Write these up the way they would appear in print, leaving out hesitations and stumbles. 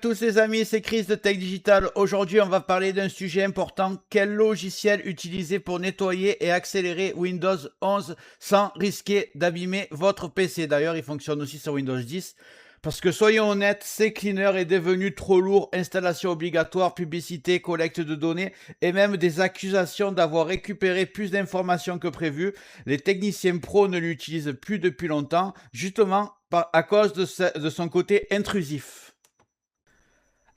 tous les amis, c'est Chris de Tech Digital. Aujourd'hui, on va parler d'un sujet important. Quel logiciel utiliser pour nettoyer et accélérer Windows 11 sans risquer d'abîmer votre PC? D'ailleurs, il fonctionne aussi sur Windows 10. Parce que soyons honnêtes, CCleaner est devenu trop lourd, installation obligatoire, publicité, collecte de données et même des accusations d'avoir récupéré plus d'informations que prévu. Les techniciens pros ne l'utilisent plus depuis longtemps, justement à cause de son côté intrusif.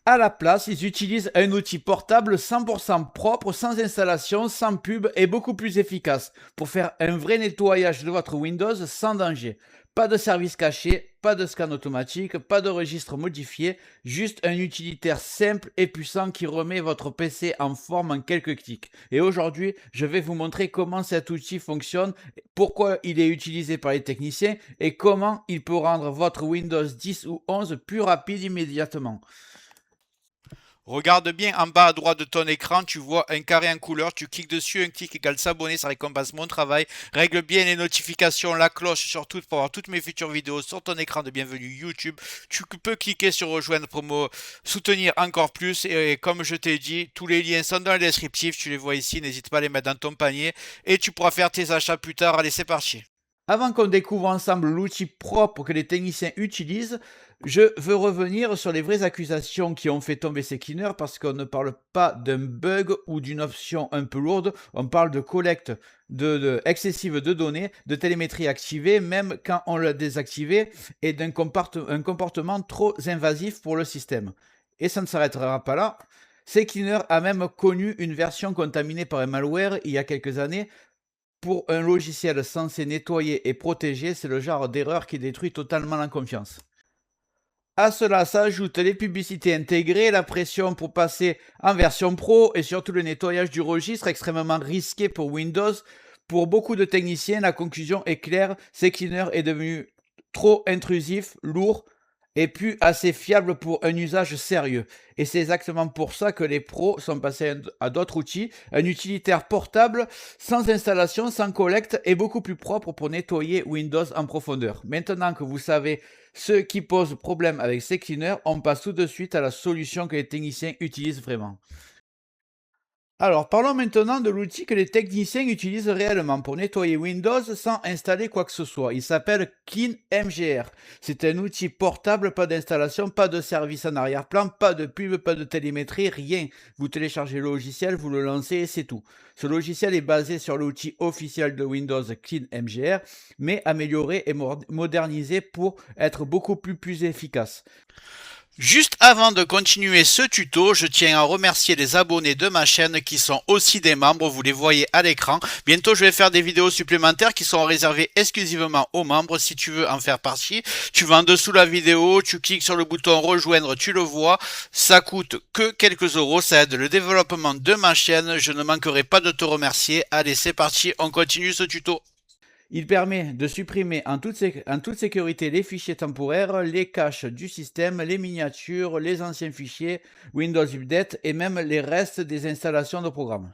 À la place, ils utilisent un outil portable 100% propre, sans installation, sans pub et beaucoup plus efficace pour faire un vrai nettoyage de votre Windows sans danger. Pas de service caché, pas de scan automatique, pas de registre modifié, juste un utilitaire simple et puissant qui remet votre PC en forme en quelques clics. Et aujourd'hui, je vais vous montrer comment cet outil fonctionne, pourquoi il est utilisé par les techniciens et comment il peut rendre votre Windows 10 ou 11 plus rapide immédiatement. Regarde bien en bas à droite de ton écran, tu vois un carré en couleur, tu cliques dessus, un clic égale s'abonner, ça récompense mon travail. Règle bien les notifications, la cloche surtout pour avoir toutes mes futures vidéos sur ton écran de bienvenue YouTube. Tu peux cliquer sur rejoindre pour me soutenir encore plus et comme je t'ai dit, tous les liens sont dans le descriptif, tu les vois ici, n'hésite pas à les mettre dans ton panier et tu pourras faire tes achats plus tard. Allez, c'est parti. Avant qu'on découvre ensemble l'outil propre que les techniciens utilisent, je veux revenir sur les vraies accusations qui ont fait tomber ces cleaners parce qu'on ne parle pas d'un bug ou d'une option un peu lourde, on parle de collecte excessive de données, de télémétrie activée, même quand on l'a désactivé, et d'un comportement trop invasif pour le système. Et ça ne s'arrêtera pas là. CCleaner a même connu une version contaminée par un malware il y a quelques années. Pour un logiciel censé nettoyer et protéger, c'est le genre d'erreur qui détruit totalement la confiance. À cela s'ajoutent les publicités intégrées, la pression pour passer en version pro et surtout le nettoyage du registre extrêmement risqué pour Windows. Pour beaucoup de techniciens, la conclusion est claire, CCleaner est devenu trop intrusif, lourd et plus assez fiable pour un usage sérieux. Et c'est exactement pour ça que les pros sont passés à d'autres outils, un utilitaire portable, sans installation, sans collecte et beaucoup plus propre pour nettoyer Windows en profondeur. Maintenant que vous savez ce qui pose problème avec CCleaner, on passe tout de suite à la solution que les techniciens utilisent vraiment. Alors, parlons maintenant de l'outil que les techniciens utilisent réellement pour nettoyer Windows sans installer quoi que ce soit. Il s'appelle CleanMGR. C'est un outil portable, pas d'installation, pas de service en arrière-plan, pas de pub, pas de télémétrie, rien. Vous téléchargez le logiciel, vous le lancez et c'est tout. Ce logiciel est basé sur l'outil officiel de Windows CleanMGR, mais amélioré et modernisé pour être beaucoup plus efficace. Juste avant de continuer ce tuto, je tiens à remercier les abonnés de ma chaîne qui sont aussi des membres, vous les voyez à l'écran. Bientôt je vais faire des vidéos supplémentaires qui sont réservées exclusivement aux membres. Si tu veux en faire partie, tu vas en dessous de la vidéo, tu cliques sur le bouton rejoindre, tu le vois. Ça coûte que quelques euros, ça aide le développement de ma chaîne. Je ne manquerai pas de te remercier. Allez, c'est parti, on continue ce tuto. Il permet de supprimer en toute sécurité les fichiers temporaires, les caches du système, les miniatures, les anciens fichiers, Windows Update et même les restes des installations de programmes.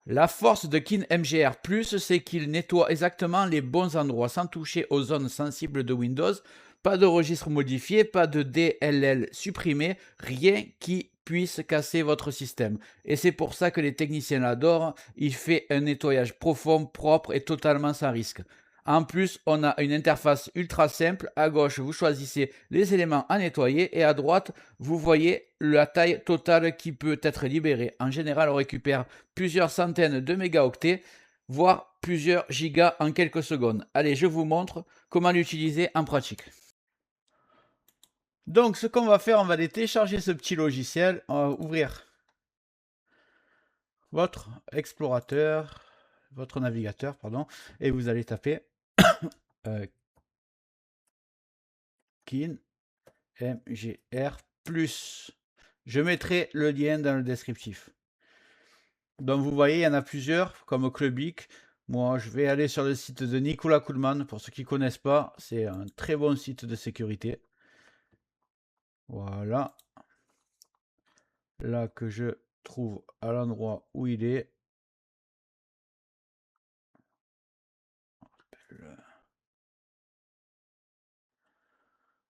La force de CleanMGR+, c'est qu'il nettoie exactement les bons endroits sans toucher aux zones sensibles de Windows. Pas de registre modifié, pas de DLL supprimé, rien qui puisse casser votre système. Et c'est pour ça que les techniciens l'adorent. Il fait un nettoyage profond, propre et totalement sans risque. En plus, on a une interface ultra simple. À gauche, vous choisissez les éléments à nettoyer et à droite, vous voyez la taille totale qui peut être libérée. En général, on récupère plusieurs centaines de mégaoctets, voire plusieurs gigas en quelques secondes. Allez, je vous montre comment l'utiliser en pratique. Donc, ce qu'on va faire, on va aller télécharger ce petit logiciel. On va ouvrir votre explorateur, votre navigateur, pardon, et vous allez taper CleanMGR+. Je mettrai le lien dans le descriptif. Donc vous voyez, il y en a plusieurs, comme Clubic. Moi, je vais aller sur le site de Nicolas Kuhlmann. Pour ceux qui ne connaissent pas, c'est un très bon site de sécurité. Voilà. Là que je trouve à l'endroit où il est.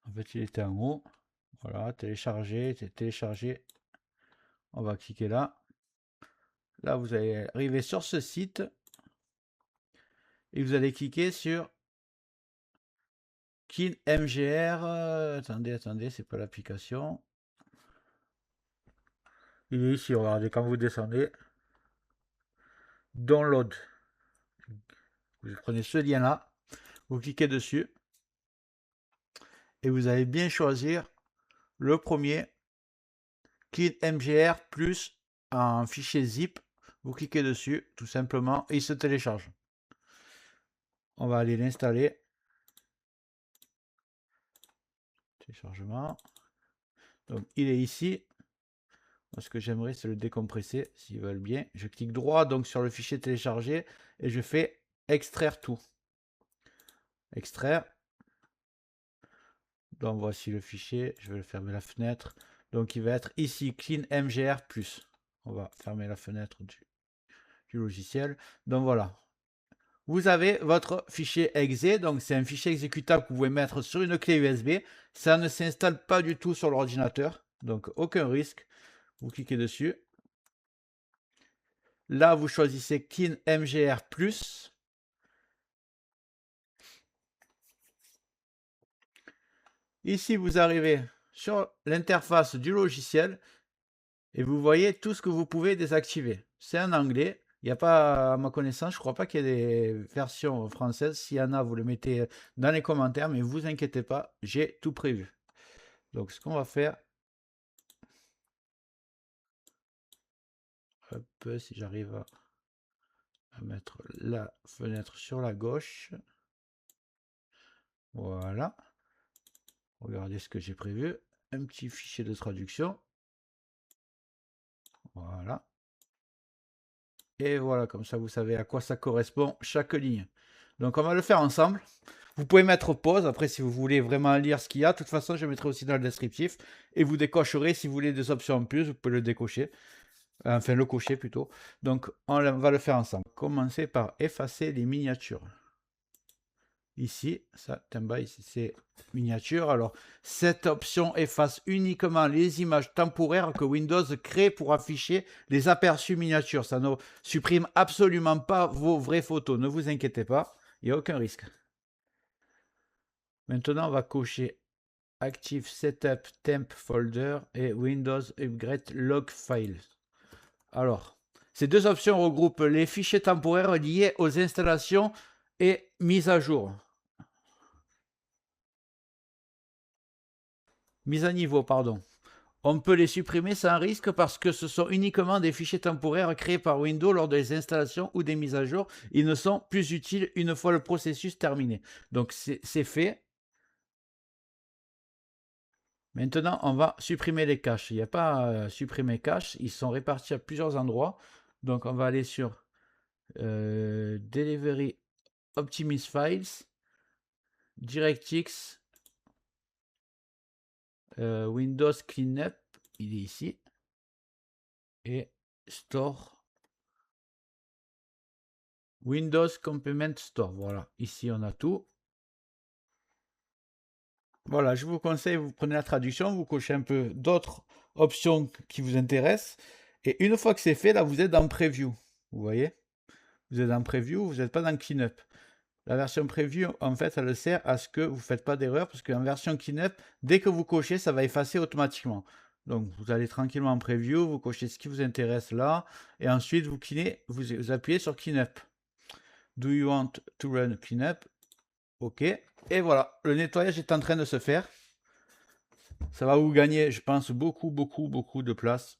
En fait, il était en haut. Voilà, télécharger, télécharger. On va cliquer là. Là, vous allez arriver sur ce site et vous allez cliquer sur KinMGR. Attendez, c'est pas l'application. Il est ici, regardez, quand vous descendez. Download. Vous prenez ce lien-là, vous cliquez dessus et vous allez bien choisir le premier, KinMGR plus un fichier zip. Vous cliquez dessus, tout simplement, et il se télécharge. On va aller l'installer. Téléchargement. Donc, il est ici. Moi, ce que j'aimerais, c'est le décompresser, s'ils veulent bien. Je clique droit donc sur le fichier téléchargé et je fais extraire tout. Extraire. Donc, voici le fichier. Je vais le fermer la fenêtre. Donc, il va être ici, KinMGR+. On va fermer la fenêtre du logiciel. Donc, voilà. Vous avez votre fichier exe. Donc, c'est un fichier exécutable que vous pouvez mettre sur une clé USB. Ça ne s'installe pas du tout sur l'ordinateur. Donc, aucun risque. Vous cliquez dessus. Là, vous choisissez KinMGR+. Ici, vous arrivez sur l'interface du logiciel et vous voyez tout ce que vous pouvez désactiver. C'est en anglais. Il n'y a pas, à ma connaissance, je ne crois pas qu'il y ait des versions françaises. S'il y en a, vous le mettez dans les commentaires, mais ne vous inquiétez pas, j'ai tout prévu. Donc, ce qu'on va faire, hop, si j'arrive à mettre la fenêtre sur la gauche, voilà. Regardez ce que j'ai prévu. Un petit fichier de traduction. Voilà. Et voilà, comme ça, vous savez à quoi ça correspond chaque ligne. Donc, on va le faire ensemble. Vous pouvez mettre pause, après, si vous voulez vraiment lire ce qu'il y a. De toute façon, je mettrai aussi dans le descriptif. Et vous décocherez, si vous voulez des options en plus, vous pouvez le décocher. Enfin, le cocher plutôt. Donc, on va le faire ensemble. Commencez par effacer les miniatures. Ici, ça, ici c'est miniature. Alors, cette option efface uniquement les images temporaires que Windows crée pour afficher les aperçus miniatures. Ça ne supprime absolument pas vos vraies photos. Ne vous inquiétez pas, il n'y a aucun risque. Maintenant, on va cocher Active Setup Temp Folder et Windows Upgrade Log Files. Alors, ces deux options regroupent les fichiers temporaires liés aux installations et mises à jour. Mise à niveau, pardon. On peut les supprimer sans risque parce que ce sont uniquement des fichiers temporaires créés par Windows lors des installations ou des mises à jour. Ils ne sont plus utiles une fois le processus terminé. Donc c'est fait. Maintenant, on va supprimer les caches. Il n'y a pas à supprimer cache. Ils sont répartis à plusieurs endroits. Donc on va aller sur Delivery Optimize Files, DirectX, Windows Cleanup, il est ici, et Store, Windows Complement Store. Voilà, ici on a tout. Voilà, je vous conseille, vous prenez la traduction, vous cochez un peu d'autres options qui vous intéressent. Et une fois que c'est fait, là, vous êtes dans Preview. Vous voyez? Vous êtes dans Preview, vous n'êtes pas dans Cleanup. La version Preview, en fait, elle sert à ce que vous ne faites pas d'erreur, parce qu'en version Cleanup, dès que vous cochez, ça va effacer automatiquement. Donc, vous allez tranquillement en Preview, vous cochez ce qui vous intéresse là, et ensuite, vous appuyez sur Cleanup. Do you want to run Cleanup? OK. Et voilà, le nettoyage est en train de se faire. Ça va vous gagner, je pense, beaucoup de place.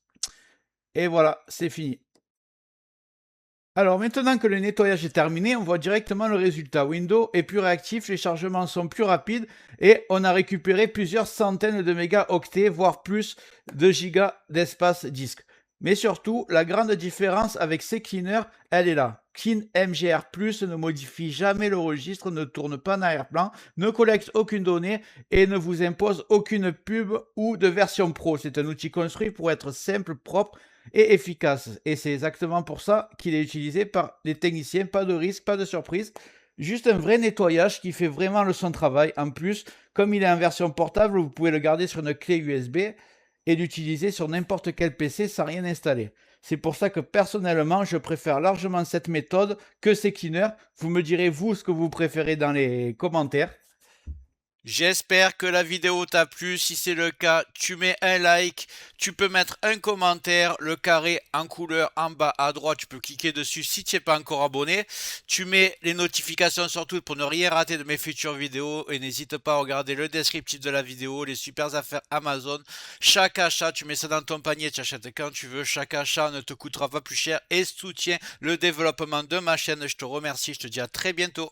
Et voilà, c'est fini. Alors maintenant que le nettoyage est terminé, on voit directement le résultat. Windows est plus réactif, les chargements sont plus rapides et on a récupéré plusieurs centaines de mégaoctets, voire plus de gigas d'espace disque. Mais surtout, la grande différence avec ces cleaners, elle est là. KinMGR+ ne modifie jamais le registre, ne tourne pas en arrière-plan, ne collecte aucune donnée et ne vous impose aucune pub ou de version pro. C'est un outil construit pour être simple, propre et efficace. Et c'est exactement pour ça qu'il est utilisé par les techniciens. Pas de risque, pas de surprise. Juste un vrai nettoyage qui fait vraiment son travail. En plus, comme il est en version portable, vous pouvez le garder sur une clé USB et l'utiliser sur n'importe quel PC sans rien installer. C'est pour ça que personnellement, je préfère largement cette méthode que ces cleaners. Vous me direz, vous, ce que vous préférez dans les commentaires. J'espère que la vidéo t'a plu. Si c'est le cas, tu mets un like, tu peux mettre un commentaire, le carré en couleur en bas à droite, tu peux cliquer dessus si tu n'es pas encore abonné. Tu mets les notifications surtout pour ne rien rater de mes futures vidéos et n'hésite pas à regarder le descriptif de la vidéo, les super affaires Amazon. Chaque achat, tu mets ça dans ton panier, tu achètes quand tu veux. Chaque achat ne te coûtera pas plus cher et soutient le développement de ma chaîne. Je te remercie, je te dis à très bientôt.